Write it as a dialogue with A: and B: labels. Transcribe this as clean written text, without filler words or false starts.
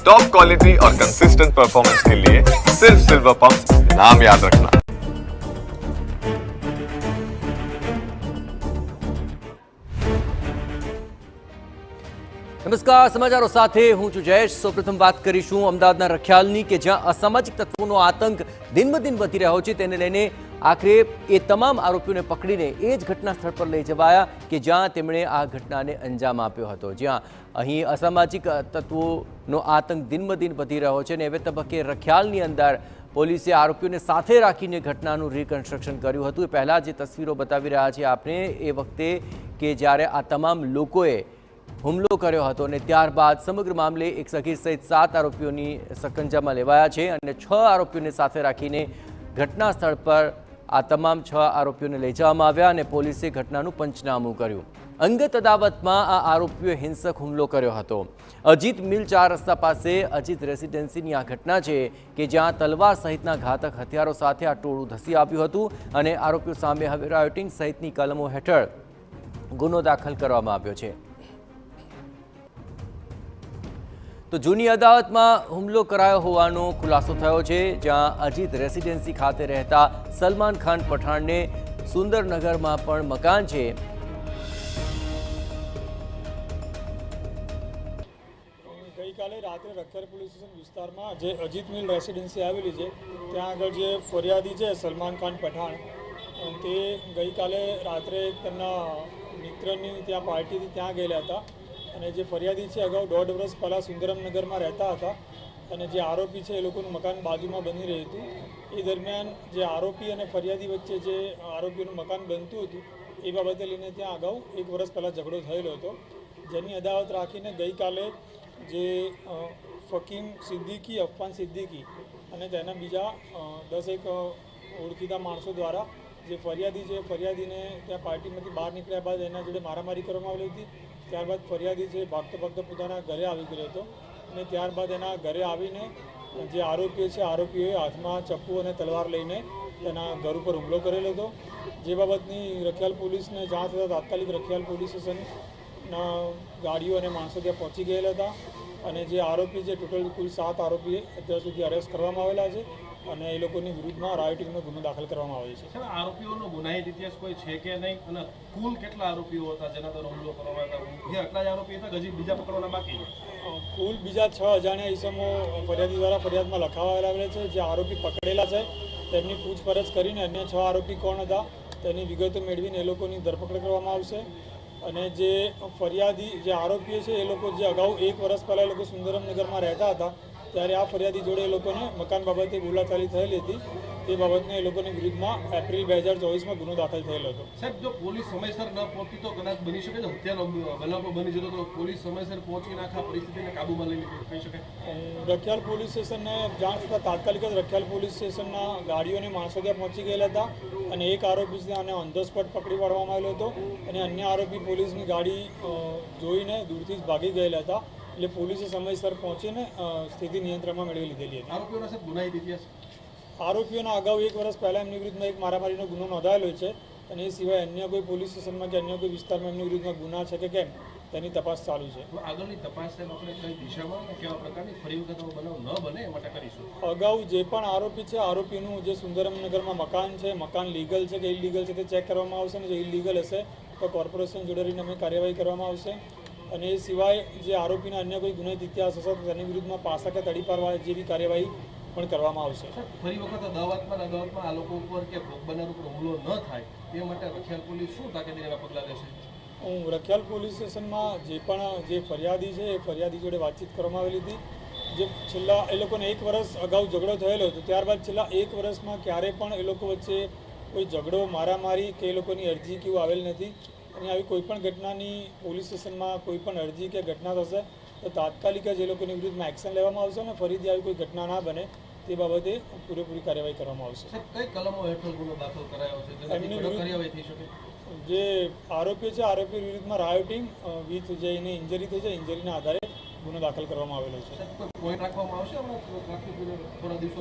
A: Top quality और consistent performance के लिए सिर्फ सिल्वर पंप नाम याद रखना।
B: नमस्कार, समाचारों સાથે હું છું જયેશ। સૌપ્રથમ વાત કરીશું અમદાવાદના રખિયાલની કે જ્યાં અસામાજિક તત્વોનો આતંક દિનબદિન વધી રહ્યો છે। તેને લઈને આખરે એ તમામ આરોપીઓને પકડીને એ જ ઘટના સ્થળ પર લઈ જવાયા કે જ્યાં તેમણે આ ઘટનાને અંજામ આપ્યો હતો। જ્યાં અહીં અસામાજિક તત્વોનો આતંક દિનબદિન વધી રહ્યો છે અને હવે તબક્કે રખિયાલની અંદર પોલીસે આરોપીઓને સાથે રાખીને ઘટનાનું રિકન્સ્ટ્રક્શન કર્યું હતું। એ પહેલાં જે તસવીરો બતાવી રહ્યા છીએ આપણે એ વખતે કે જ્યારે આ તમામ લોકોએ હુમલો કર્યો હતો અને ત્યારબાદ સમગ્ર મામલે એક સગીર સહિત 7 આરોપીઓની સકંજામાં લેવાયા છે અને 6 આરોપીઓને સાથે રાખીને ઘટના સ્થળ પર આ તમામ 6 આરોપીઓને લઈ જવામાં આવ્યા અને પોલીસે ઘટનાનું પંચનામું કર્યું। અંગત અદાવતમાં આ આરોપીઓએ હિંસક હુમલો કર્યો હતો। અજીત મિલ 4 રસ્તા પાસે અજીત રેસિડેન્સીની આ ઘટના છે કે જ્યાં તલવાર સહિતના ઘાતક હથિયારો સાથે આ ટોળું ધસી આવ્યું હતું અને આરોપીઓ સામે હવે રાયોટિંગ સહિતની કલમો હેઠળ ગુનો દાખલ કરવામાં આવ્યો છે। તો જૂની અદાવતમાં હુમલો કરાયો હોવાનો ખુલાસો થયો છે, જ્યાં અજીત રેસિડેન્સી ખાતે રહેતા સલમાન ખાન પઠાણને સુંદરનગરમાં પણ મકાન છે।
C: ગઈકાલે રાત્રે રખિયાલ પોલીસ સ્ટેશન વિસ્તારમાં જે અજીત મિલ રેસિડેન્સી આવેલી છે ત્યાં આગળ જે ફરિયાદી છે સલમાન ખાન પઠાણ, તે ગઈકાલે રાત્રે તેમના મિત્રની ત્યાં પાર્ટીથી ત્યાં ગયેલા હતા અને જે ફરિયાદી છે અગાઉ 1.5 વર્ષ પહેલાં સુંદરમનગરમાં રહેતા હતા અને જે આરોપી છે એ લોકોનું મકાન બાજુમાં બની રહ્યું હતું। એ દરમિયાન જે આરોપી અને ફરિયાદી વચ્ચે જે આરોપીનું મકાન બનતું હતું એ બાબતે લઈને ત્યાં અગાઉ 1 વર્ષ પહેલાં ઝઘડો થયેલો હતો, જેની અદાવત રાખીને ગઈકાલે જે ફકીમ સિદ્દીકી, અફવાન સિદ્દીકી અને તેના બીજા 10 ઓળખીતા માણસો દ્વારા જે ફરિયાદી છે ફરિયાદીને ત્યાં પાર્ટીમાંથી બહાર નીકળ્યા બાદ એના જોડે મારામારી કરવામાં આવેલી હતી। ત્યારબાદ ફરિયાદી છે ભાગતો પોતાના ઘરે આવી ગયો હતો અને ત્યારબાદ એના ઘરે આવીને જે આરોપીઓ છે આરોપીઓએ હાથમાં ચપ્પુ અને તલવાર લઈને તેના ઘર ઉપર હુમલો કરેલો હતો। જે બાબતની રખિયાલ પોલીસને જાણ થતાં તાત્કાલિક રખિયાલ પોલીસ સ્ટેશનના ગાડીઓ અને માણસો ત્યાં પહોંચી ગયેલા હતા અને જે આરોપી છે ટોટલ કુલ 7 આરોપી અત્યાર સુધી અરેસ્ટ કરવામાં આવેલા છે અને એ લોકોની વિરુદ્ધમાં રાયોટિંગનો ગુનો દાખલ કરવામાં આવ્યો છે।
D: આરોપીઓનો ગુનાહિત ઇતિહાસ કોઈ છે કે નહીં અને કુલ કેટલા આરોપીઓ હતા જેના દ્વારા હુમલો કરવામાં આવ્યો? જે આટલા જ આરોપી હતા હજી બીજા પકડવાના બાકી?
C: કુલ બીજા 6 અજાણ્યા ઈસમો ફરિયાદી દ્વારા ફરિયાદમાં લખાવાયેલા આવેલા છે। જે આરોપી પકડેલા છે તેમની પૂછપરછ કરીને અન્ય 6 આરોપી કોણ હતા તેની વિગતો મેળવીને એ લોકોની ધરપકડ કરવામાં આવશે અને જે ફરિયાદી જે આરોપીઓ છે એ લોકો જે અગાઉ 1 વર્ષ પહેલાં એ લોકો સુંદરમનગરમાં રહેતા હતા ત્યારે આ ફરિયાદી જોડે એ લોકોને મકાન બાબતે બોલાચાલી થયેલી હતી। તે બાબતને એ લોકોની વિરુદ્ધમાં એપ્રિલ 2024માં ગુનો દાખલ થયેલો હતો।
D: સાહેબ, જો પોલીસ સમયસર ન પહોંચતી તો કદાચ બની શકે છે હત્યાનો બનાવ બની જતો તો પોલીસ સમયસર પહોંચીને આખા પરિસ્થિતિને કાબૂમાં લઈ કહી શકે?
C: રખિયાલ પોલીસ સ્ટેશનને જાણ થતાં તાત્કાલિક જ રખિયાલ પોલીસ સ્ટેશનના ગાડીઓને માણસો ત્યાં પહોંચી ગયેલા હતા અને એક આરોપી આને ઓન ધ સ્પોટ પકડી પાડવામાં આવેલો હતો અને અન્ય આરોપી પોલીસની ગાડી જોઈને દૂરથી જ ભાગી ગયેલા હતા, એટલે પોલીસે સમયસર પહોંચીને સ્થિતિ નિયંત્રણમાં મેળવી લીધેલી હતી।
D: આરોપીઓના સાહેબ ગુનાહિત ઇતિહાસ?
C: આરોપીઓના અગાઉ 1 વર્ષ પહેલાં એમની વિરુદ્ધમાં એક મારામારીનો ગુનો નોંધાયેલો છે અને એ સિવાય અન્ય કોઈ પોલીસ સ્ટેશનમાં કે અન્ય કોઈ વિસ્તારમાં એમની વિરુદ્ધમાં ગુના છે કે કેમ તેની તપાસ ચાલુ છે।
D: આગળની તપાસ આપણે કઈ દિશામાં કેવા પ્રકારની ફરી વખત બનાવ ન બને એ માટે કરીશું।
C: અગાઉ જે પણ આરોપી છે આરોપીનું જે સુંદરમનગરમાં મકાન છે, મકાન લીગલ છે કે ઇલીગલ છે તે ચેક કરવામાં આવશે અને જો ઇલીગલ હશે તો કોર્પોરેશન જોડે રહીને અમે કાર્યવાહી કરવામાં આવશે અને એ સિવાય જે આરોપીના અન્ય કોઈ ગુનાહિત ઇતિહાસ હશે તો તેની વિરુદ્ધમાં પાસા કે તડીપારવા જેવી કાર્યવાહી પણ કરવામાં આવશે।
D: ફરી વખત અદાવતમાં આ લોકો ઉપર કે ભોગ બનનાર ઉપર હુમલો ન થાય તે માટે રખિયાલ પોલીસ શું તાકીદના પગલાં લેશે?
C: રખિયાલ પોલીસ સ્ટેશનમાં જે પણ જે ફરિયાદી છે એ ફરિયાદી જોડે વાતચીત કરવામાં આવેલી હતી। જે છેલ્લા એ લોકોને 1 વર્ષ અગાઉ ઝઘડો થયેલો હતો, ત્યારબાદ છેલ્લા 1 વર્ષમાં ક્યારેય પણ એ લોકો વચ્ચે કોઈ ઝઘડો, મારામારી કે એ લોકોની અરજી કેવું આવેલ નથી અને આવી કોઈપણ ઘટનાની પોલીસ સ્ટેશનમાં કોઈ પણ અરજી કે ઘટના થશે તો તાત્કાલિક જ એ લોકોની વિરુદ્ધમાં એક્શન લેવામાં આવશે અને ફરીથી આવી કોઈ ઘટના ના બને તે બાબતે પૂરેપૂરી કાર્યવાહી કરવામાં આવશે।
D: કઈ કલમો હેઠળ ગુનો દાખલ કરાયો છે
C: એમની
D: કાર્યવાહી થઈ શકે?
C: જે આરોપીઓ છે આરોપી વિરુદ્ધમાં રાયોટિંગ વિથ જે એને ઇન્જરી થઈ છે ઇન્જરીના આધારે ગુનો દાખલ કરવામાં આવેલો છે।
D: પોઈન્ટ રાખવામાં આવશે થોડા દિવસો